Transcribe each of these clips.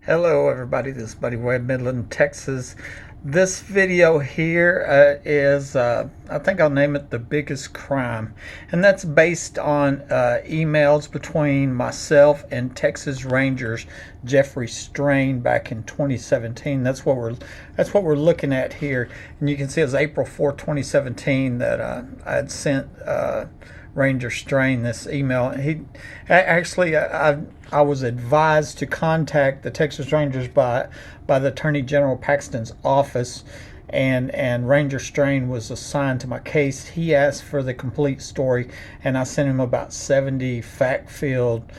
Hello everybody, this is Buddy Webb, Midland, Texas. This video here is, I think I'll name it The Biggest Crime. And that's based on emails between myself and Texas Rangers Jeffrey Strain back in 2017. That's what we're looking at here. And you can see it's April 4, 2017 that I had sent Ranger Strain this email. He actually, I was advised to contact the Texas Rangers by the Attorney General Paxton's office, and Ranger Strain was assigned to my case. He asked for the complete story, and I sent him about 70 fact-filled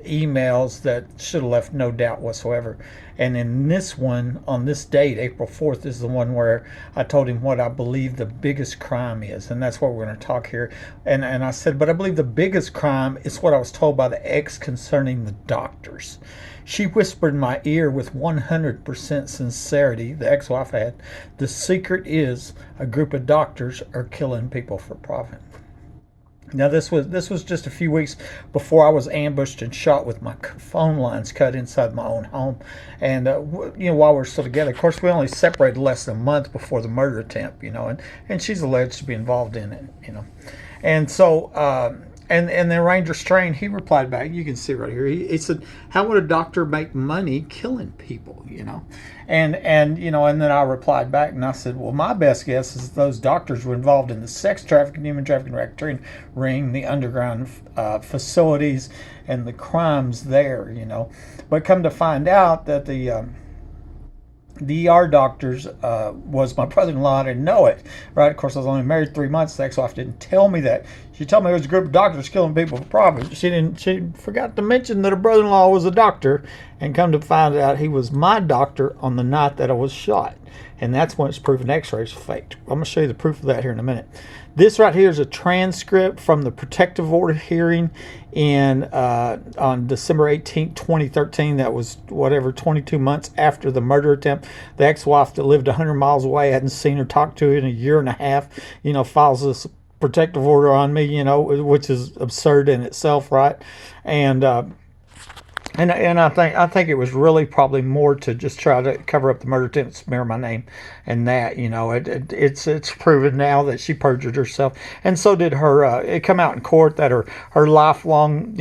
emails that should have left no doubt whatsoever. And in this one, on this date, April 4th, is the one where I told him what I believe the biggest crime is. And that's what we're going to talk here. And I said, but I believe the biggest crime is what I was told by the ex concerning the doctors. She whispered in my ear with 100% sincerity, the ex-wife had, the secret is a group of doctors are killing people for profit. Now this was just a few weeks before I was ambushed and shot with my phone lines cut inside my own home, and while we're still together. Of course, we only separated less than a month before the murder attempt, and she's alleged to be involved in it, and so. And then Ranger Strain, he replied back. You can see right here. He said, "How would a doctor make money killing people?" And then I replied back and I said, "Well, my best guess is those doctors were involved in the sex trafficking, human trafficking, racketeering ring, the underground facilities, and the crimes there." But come to find out that the ER doctors was my brother-in-law. I didn't know it, right? Of course, I was only married 3 months. The ex-wife didn't tell me that. She told me there was a group of doctors killing people for profit. She forgot to mention that her brother-in-law was a doctor, and come to find out he was my doctor on the night that I was shot. And that's when it's proven X-rays faked. I'm going to show you the proof of that here in a minute. This right here is a transcript from the protective order hearing on December 18, 2013. That was 22 months after the murder attempt. The ex-wife that lived 100 miles away, hadn't seen or talked to her in a year and a half, files this protective order on me, which is absurd in itself, right? And I think it was really probably more to just try to cover up the murder attempt, smear my name, and that it's proven now that she perjured herself, and so did her. It come out in court that her lifelong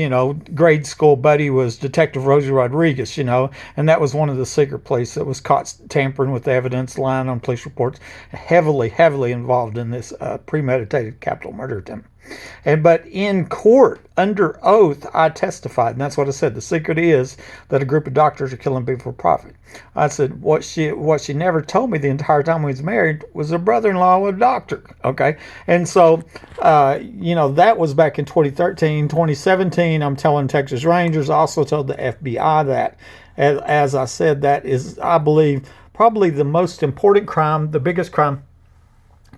grade school buddy was Detective Rosie Rodriguez, and that was one of the secret police that was caught tampering with evidence, lying on police reports, heavily involved in this premeditated capital murder attempt. But in court, under oath, I testified, and that's what I said. The secret is that a group of doctors are killing people for profit. I said what she never told me the entire time we was married was her brother-in-law was a doctor. Okay, and so that was back in 2013, 2017. I'm telling Texas Rangers. I also told the FBI that, as I said, that is, I believe, probably the most important crime, the biggest crime.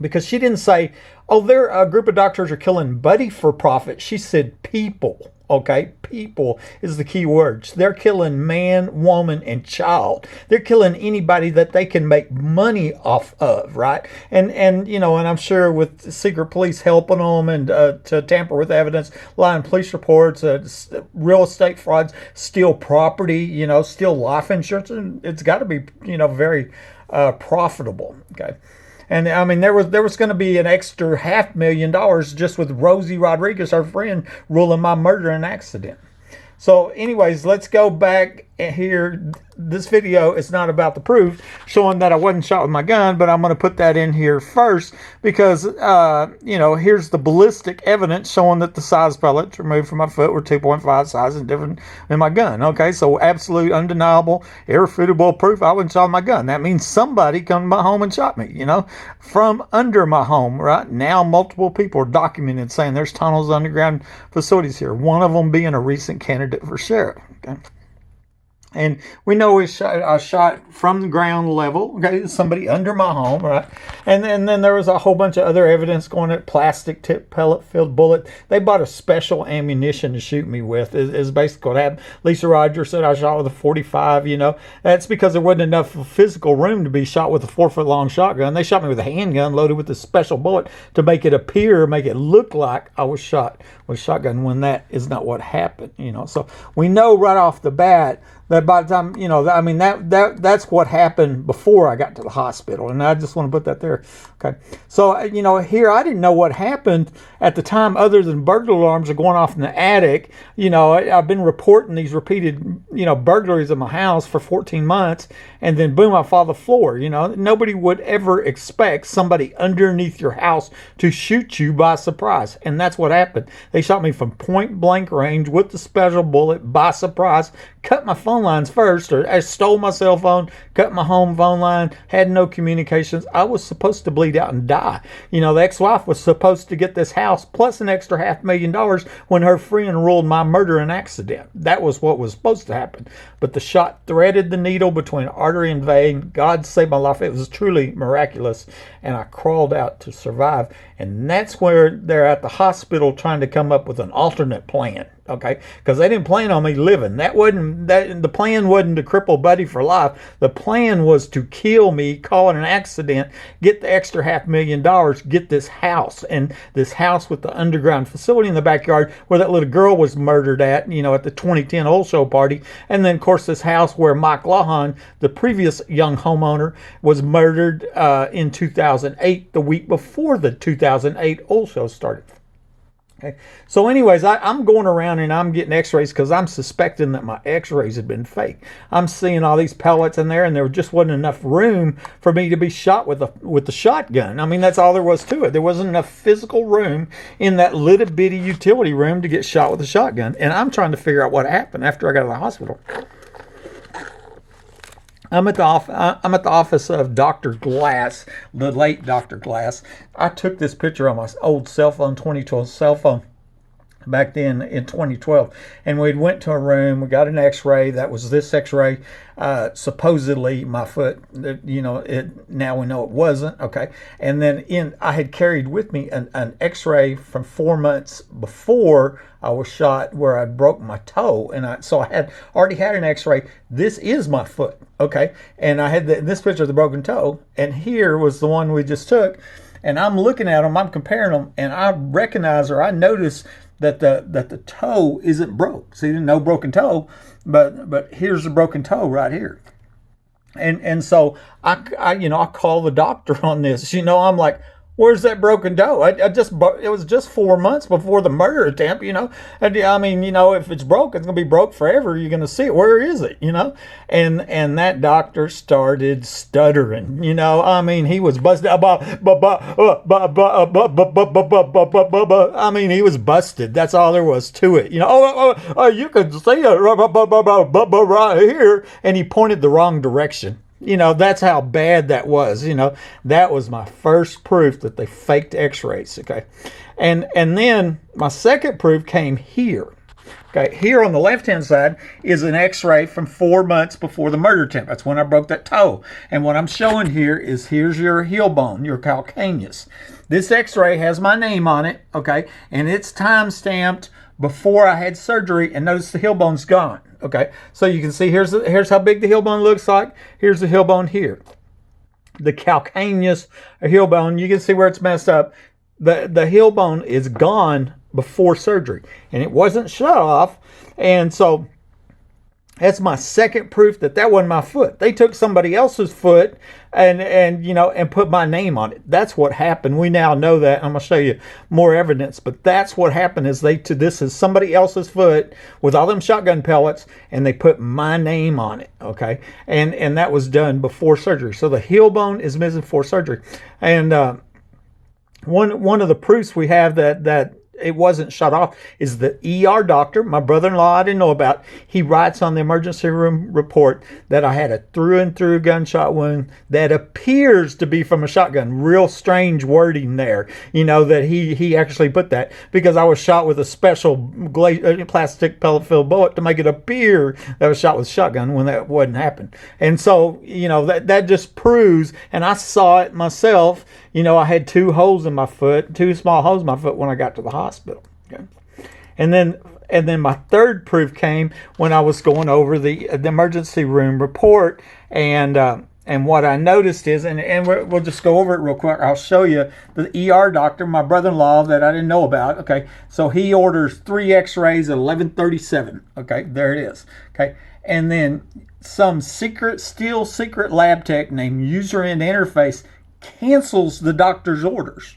Because she didn't say, oh, they're a group of doctors are killing Buddy for profit. She said people, okay? People is the key words. They're killing man, woman, and child. They're killing anybody that they can make money off of, right? And I'm sure with secret police helping them and to tamper with evidence, lying police reports, real estate frauds, steal property, steal life insurance, and it's got to be, very profitable, okay? And I mean, there was going to be an extra $500,000 just with Rosie Rodriguez, our friend, ruling my murder an accident. So anyways, let's go back here. This video is not about the proof showing that I wasn't shot with my gun, but I'm going to put that in here first because, here's the ballistic evidence showing that the size pellets removed from my foot were 2.5 sizes different than my gun. Okay, so absolute, undeniable, irrefutable proof I wasn't shot with my gun. That means somebody come to my home and shot me, from under my home, right? Now multiple people are documented saying there's tunnels, underground facilities here. One of them being a recent candidate for sheriff, okay? And we know I shot from the ground level, okay, somebody under my home, right? And then there was a whole bunch of other evidence going at plastic tip pellet filled bullet. They bought a special ammunition to shoot me with, is basically what happened. Lisa Rogers said I shot with a 45, That's because there wasn't enough physical room to be shot with a 4-foot long shotgun. They shot me with a handgun loaded with a special bullet to make it look like I was shot with a shotgun when that is not what happened, So we know right off the bat that by the time, I mean, that's what happened before I got to the hospital. And I just want to put that there. Okay. So, here I didn't know what happened at the time other than burglar alarms are going off in the attic. I've been reporting these repeated, burglaries of my house for 14 months. And then boom, I fall to the floor. Nobody would ever expect somebody underneath your house to shoot you by surprise. And that's what happened. They shot me from point blank range with the special bullet by surprise, cut my phone lines first, or I stole my cell phone, cut my home phone line, had no communications. I was supposed to bleed out and die. The ex-wife was supposed to get this house plus an extra $500,000 when her friend ruled my murder an accident. That was what was supposed to happen. But the shot threaded the needle between artery and vein. God saved my life. It was truly miraculous. And I crawled out to survive. And that's where they're at the hospital trying to come up with an alternate plan. Okay, because they didn't plan on me living. The plan wasn't to cripple Buddy for life. The plan was to kill me, call it an accident, get the extra $500,000, get this house, and this house with the underground facility in the backyard where that little girl was murdered at the 2010 oil show party, and then of course this house where Mike Lahan, the previous young homeowner, was murdered in 2008, the week before the 2008 oil show started. Okay. So anyways, I'm going around and I'm getting x-rays because I'm suspecting that my x-rays had been fake. I'm seeing all these pellets in there, and there just wasn't enough room for me to be shot with the shotgun. I mean, that's all there was to it. There wasn't enough physical room in that little bitty utility room to get shot with a shotgun. And I'm trying to figure out what happened after I got to the hospital. I'm at the office of Dr. Glass, the late Dr. Glass. I took this picture on my old cell phone, 2012 cell phone, back then in 2012. And we went to a room, we got an x-ray. That was this x-ray, supposedly my foot, now we know it wasn't, okay. And then I had carried with me an x-ray from 4 months before I was shot where I broke my toe. And so I had already had an x-ray. This is my foot, okay. And I had this picture of the broken toe. And here was the one we just took. And I'm looking at them, I'm comparing them, and I recognize, or I notice that the toe isn't broke. See, no broken toe, but here's the broken toe right here. And so I call the doctor on this. I'm like, where's that broken toe? It was just 4 months before the murder attempt, I mean, if it's broke, it's going to be broke forever. You're going to see it. Where is it, And that doctor started stuttering, I mean, he was busted. I mean, he was busted. That's all there was to it. You can see it right here. And he pointed the wrong direction. That's how bad that was. That was my first proof that they faked x-rays, okay? And then my second proof came here. Okay, here on the left-hand side is an x-ray from 4 months before the murder attempt. That's when I broke that toe. And what I'm showing here is here's your heel bone, your calcaneus. This x-ray has my name on it, okay? And it's time-stamped before I had surgery, and notice the heel bone's gone. Okay, so you can see here's how big the heel bone looks like. Here's the heel bone here. The calcaneus heel bone, you can see where it's messed up. The heel bone is gone before surgery, and it wasn't shut off. And so that's my second proof that wasn't my foot. They took somebody else's foot and put my name on it. That's what happened. We now know that. I'm going to show you more evidence, but that's what happened is this is somebody else's foot with all them shotgun pellets, and they put my name on it, okay? And that was done before surgery. So the heel bone is missing before surgery. And one of the proofs we have that it wasn't shut off is the ER doctor, my brother-in-law I didn't know about. He writes on the emergency room report that I had a through and through gunshot wound that appears to be from a shotgun. Real strange wording there, that he actually put that, because I was shot with a special plastic pellet filled bullet to make it appear that I was shot with a shotgun when that wouldn't happen. And so, that just proves, and I saw it myself. I had 2 holes in my foot, 2 small holes in my foot when I got to the hospital. Okay. And then my third proof came when I was going over the emergency room report, and what I noticed is, and we'll just go over it real quick. I'll show you the ER doctor, my brother-in-law that I didn't know about. Okay, so he orders 3 X-rays at 11:37. Okay, there it is. Okay. and then some still secret lab tech named user end interface cancels the doctor's orders.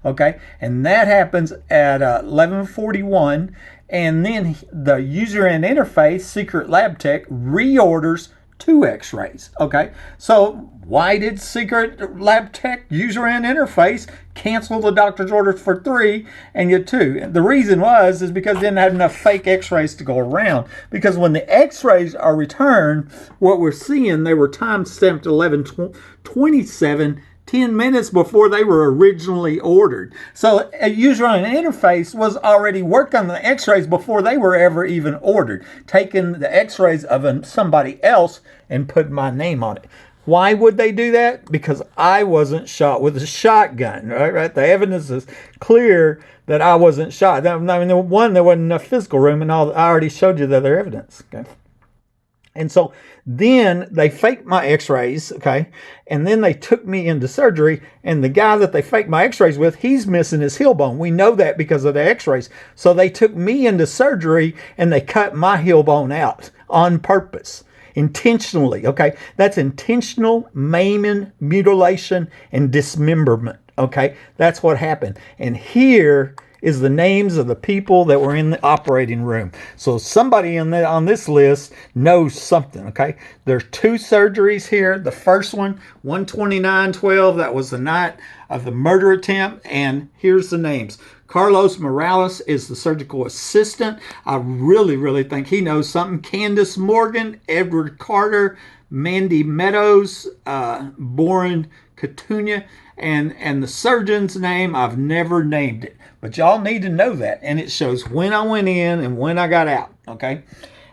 Okay, and that happens at 11:41, and then the user end interface secret lab tech reorders 2 x-rays. Okay, so why did secret lab tech user end interface cancel the doctor's orders for 3 and get 2? The reason is because they didn't have enough fake x-rays to go around, because when the x-rays are returned, what we're seeing, they were time stamped 11:27, 10 minutes before they were originally ordered. So a user on an interface was already working on the x-rays before they were ever even ordered, taking the x-rays of somebody else and putting my name on it. Why would they do that? Because I wasn't shot with a shotgun, right? The evidence is clear that I wasn't shot. I mean, there wasn't enough physical room, and I already showed you the other evidence, okay? And so then they faked my x-rays, okay? And then they took me into surgery, and the guy that they faked my x-rays with, he's missing his heel bone. We know that because of the x-rays. So they took me into surgery, and they cut my heel bone out on purpose, intentionally, okay? That's intentional maiming, mutilation, and dismemberment, okay? That's what happened. And here is the names of the people that were in the operating room. So somebody on this list knows something, okay? There's 2 surgeries here. The first one, 129/12, that was the night of the murder attempt. And here's the names. Carlos Morales is the surgical assistant. I really think he knows something. Candace Morgan, Edward Carter, Mandy Meadows, Boren Catunia, and the surgeon's name, I've never named it. But y'all need to know that. And it shows when I went in and when I got out, okay?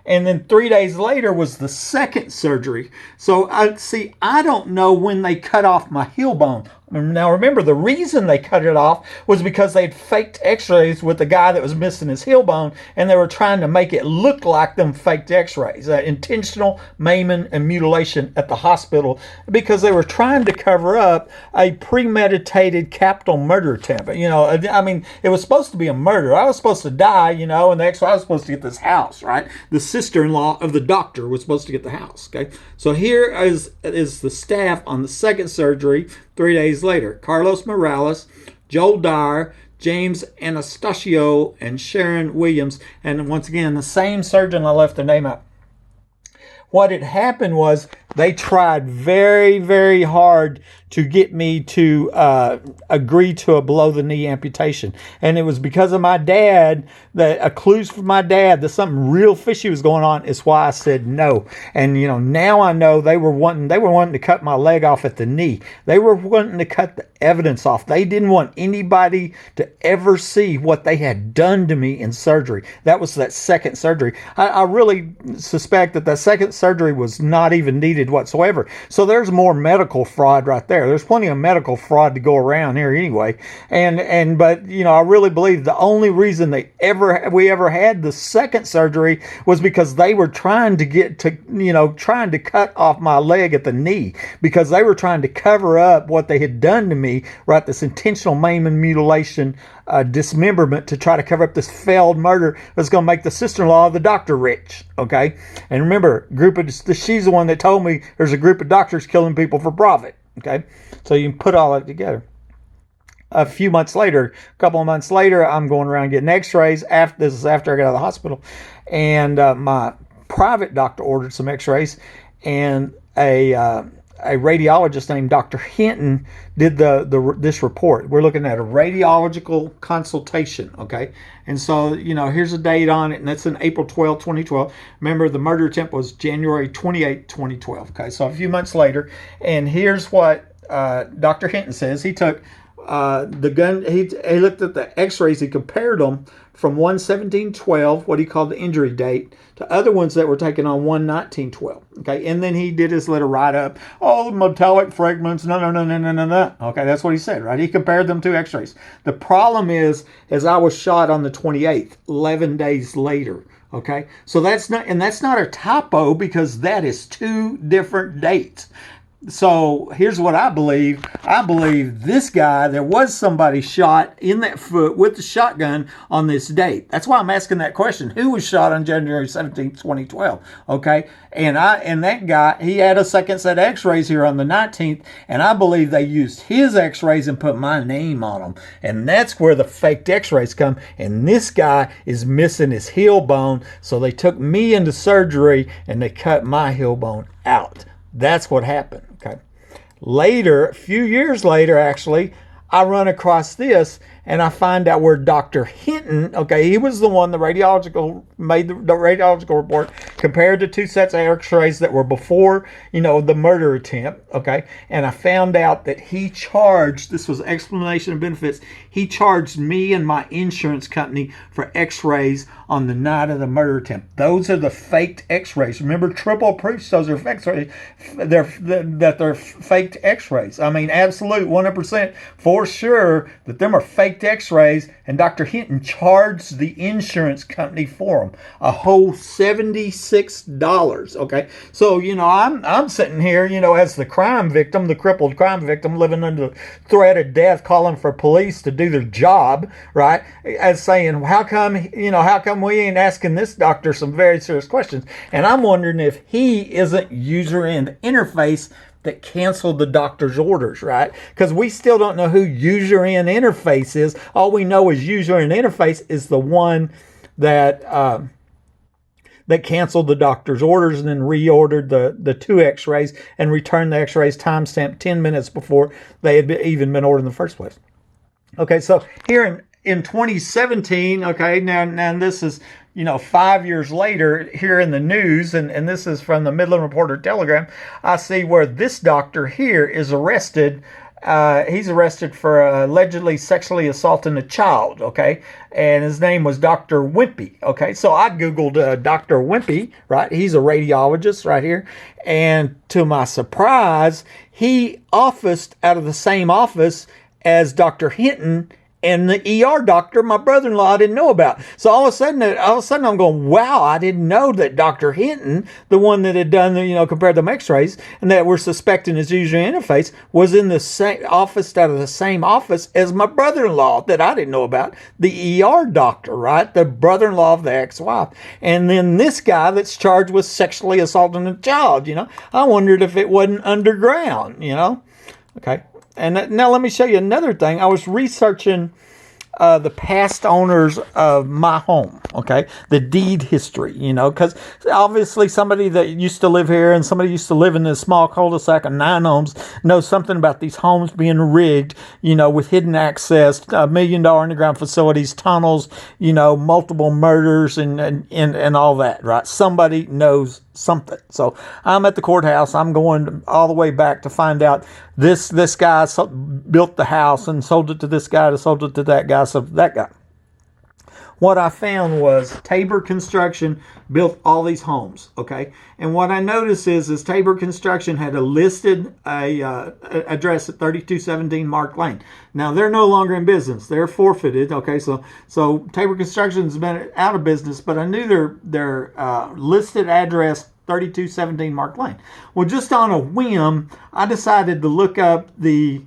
And then 3 days later was the second surgery. So I don't know when they cut off my heel bone. Now remember, the reason they cut it off was because they'd faked x-rays with the guy that was missing his heel bone, and they were trying to make it look like them faked x-rays. Intentional maiming and mutilation at the hospital, because they were trying to cover up a premeditated capital murder attempt. You know, I mean, it was supposed to be a murder. I was supposed to die, you know, and the x-ray, I was supposed to get this house, right? The sister-in-law of the doctor was supposed to get the house, okay? So here is the staff on the second surgery 3 days later. Carlos Morales, Joel Dyer, James Anastasio, and Sharon Williams. And once again, the same surgeon, I left their name out. What had happened was they tried very hard to get me to agree to a below-the-knee amputation. And it was because of my dad, clues from my dad that something real fishy was going on, is why I said no. And, you know, now I know they were wanting to cut my leg off at the knee. They were wanting to cut the evidence off. They didn't want anybody to ever see what they had done to me in surgery. That was that second surgery. I really suspect that second surgery was not even needed whatsoever. So there's more medical fraud right there. There's plenty of medical fraud to go around here anyway. But you know, I really believe the only reason we ever had the second surgery was because they were trying to cut off my leg at the knee, because they were trying to cover up what they had done to me, right? This intentional maiming, mutilation, dismemberment, to try to cover up this failed murder that's going to make the sister-in-law of the doctor rich, okay? And remember, she's the one that told me there's a group of doctors killing people for profit, okay? So you can put all that together. A couple of months later, I'm going around getting x-rays. This is after I got out of the hospital. And my private doctor ordered some x-rays, and a radiologist named Dr. Hinton did this report. We're looking at a radiological consultation, okay? And so, you know, here's a date on it, and that's in April 12, 2012. Remember, the murder attempt was January 28, 2012, okay? So a few months later, and here's what Dr. Hinton says. He took the gun, he looked at the x-rays, he compared them from 1/17/12, what he called the injury date, to other ones that were taken on 1/19/12. Okay, and then he did his little write-up. Oh, metallic fragments, no. Okay, that's what he said, right? He compared them to x-rays. The problem is I was shot on the 28th, 11 days later. Okay, so that's not a typo, because that is 2 different dates. So here's what I believe. I believe this guy, there was somebody shot in that foot with the shotgun on this date. That's why I'm asking that question. Who was shot on January 17th, 2012? Okay. And that guy, he had a second set of x-rays here on the 19th, and I believe they used his x-rays and put my name on them. And that's where the faked x-rays come. And this guy is missing his heel bone. So they took me into surgery and they cut my heel bone out. That's what happened. Okay. Later, a few years later, actually, I run across this and I find out where Dr. Hinton, okay, he was the one, the radiological, made the radiological report, compared to two sets of x-rays that were before, the murder attempt, okay, and I found out that he charged, this was explanation of benefits, he charged me and my insurance company for x-rays on the night of the murder attempt. Those are the faked x-rays. Remember, triple proofs, those are x-rays, they're faked x-rays. I mean, absolute 100% for sure that them are faked x-rays, and Dr. Hinton charged the insurance company for them a whole $76. Okay, so I'm sitting here, as the crime victim, the crippled crime victim, living under the threat of death, calling for police to do their job, right? As saying, how come we ain't asking this doctor some very serious questions? And I'm wondering if he isn't user interface that canceled the doctor's orders, right? Because we still don't know who user interface is. All we know is user interface is the one that that canceled the doctor's orders and then reordered the two x-rays and returned the x-rays timestamped 10 minutes before they had even been ordered in the first place. Okay, so here in 2017, okay, now this is 5 years later, here in the news, and this is from the Midland Reporter Telegram, I see where this doctor here is arrested. He's arrested for allegedly sexually assaulting a child, okay? And his name was Dr. Wimpy, okay? So I Googled Dr. Wimpy, right? He's a radiologist right here. And to my surprise, he officed out of the same office as Dr. Hinton and the ER doctor, my brother-in-law, I didn't know about. So all of a sudden I'm going, wow, I didn't know that Dr. Hinton, the one that had done compared them x-rays and that we're suspecting his user interface, was in the same office, out of the same office as my brother-in-law that I didn't know about, the ER doctor, right? The brother-in-law of the ex-wife. And then this guy that's charged with sexually assaulting a child, I wondered if it wasn't underground, Okay. And now let me show you another thing. I was researching the past owners of my home, okay? The deed history, because obviously somebody that used to live here and somebody used to live in this small cul-de-sac of 9 homes knows something about these homes being rigged, with hidden access, $1 million underground facilities, tunnels, multiple murders and all that, right? Somebody knows something. So I'm at the courthouse. I'm going all the way back to find out this guy built the house and sold it to this guy, sold it to that guy, so that guy. What I found was Tabor Construction built all these homes, okay? And what I noticed is Tabor Construction had a listed address at 3217 Mark Lane. Now, they're no longer in business. They're forfeited, okay? So Tabor Construction's been out of business, but I knew their listed address 3217 Mark Lane. Well, just on a whim, I decided to look up the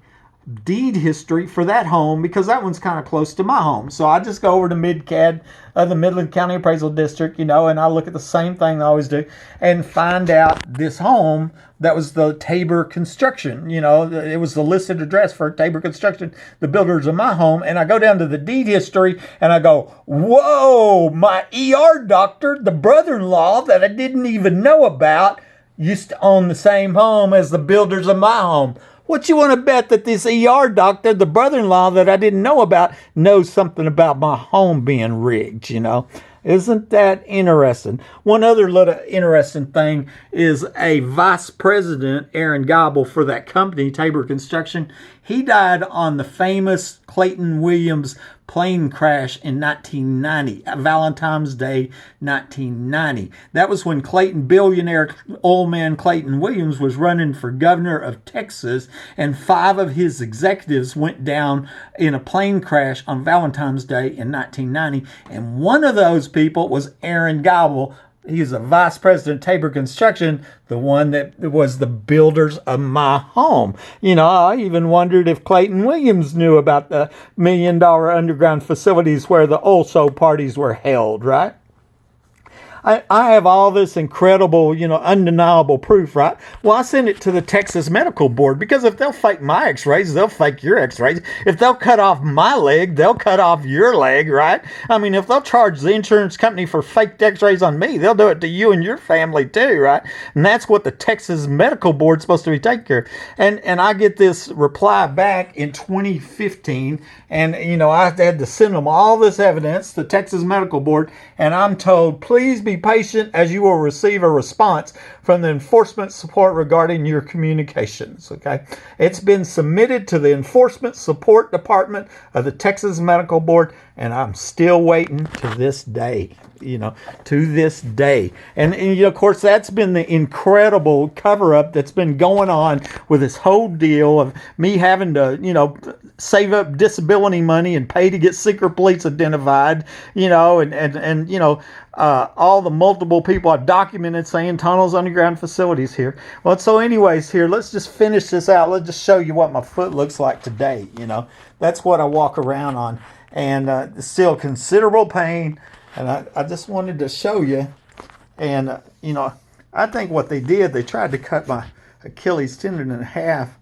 deed history for that home because that one's kind of close to my home. So I just go over to MidCAD, the Midland County Appraisal District, and I look at the same thing I always do and find out this home that was the Tabor Construction. It was the listed address for Tabor Construction, the builders of my home. And I go down to the deed history and I go, whoa, my ER doctor, the brother-in-law that I didn't even know about, used to own the same home as the builders of my home. What you want to bet that this ER doctor, the brother-in-law that I didn't know about, knows something about my home being rigged, Isn't that interesting? One other little interesting thing is a vice president, Aaron Gobble, for that company, Tabor Construction. He died on the famous Clayton Williams plane crash in 1990, Valentine's Day 1990. That was when billionaire oil man Clayton Williams was running for governor of Texas, and 5 of his executives went down in a plane crash on Valentine's Day in 1990, and one of those people was Aaron Gobble, He was a vice president of Tabor Construction, the one that was the builders of my home. I even wondered if Clayton Williams knew about the $1 million underground facilities where the also parties were held, right? I have all this incredible, undeniable proof, right? Well, I sent it to the Texas Medical Board because if they'll fake my x-rays, they'll fake your x-rays. If they'll cut off my leg, they'll cut off your leg, right? I mean, if they'll charge the insurance company for fake x-rays on me, they'll do it to you and your family too, right? And that's what the Texas Medical Board's supposed to be taking care of. And I get this reply back in 2015, and, I had to send them all this evidence, the Texas Medical Board, and I'm told, please be patient as you will receive a response from the enforcement support regarding your communications. Okay, it's been submitted to the enforcement support department of the Texas Medical Board, and I'm still waiting to this day. To this day. And of course, that's been the incredible cover-up that's been going on with this whole deal of me having to, save up disability money and pay to get secret police identified, all the multiple people I've documented saying tunnels, underground facilities here. Well, so anyways, here, let's just finish this out. Let's just show you what my foot looks like today. That's what I walk around on. And still considerable pain. And I just wanted to show you. And, I think what they did, they tried to cut my Achilles tendon in half,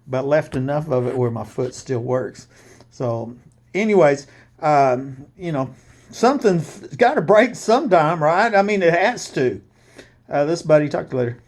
but left enough of it where my foot still works. So, anyways, something's got to break sometime, right? I mean, it has to. This buddy, talk to you later.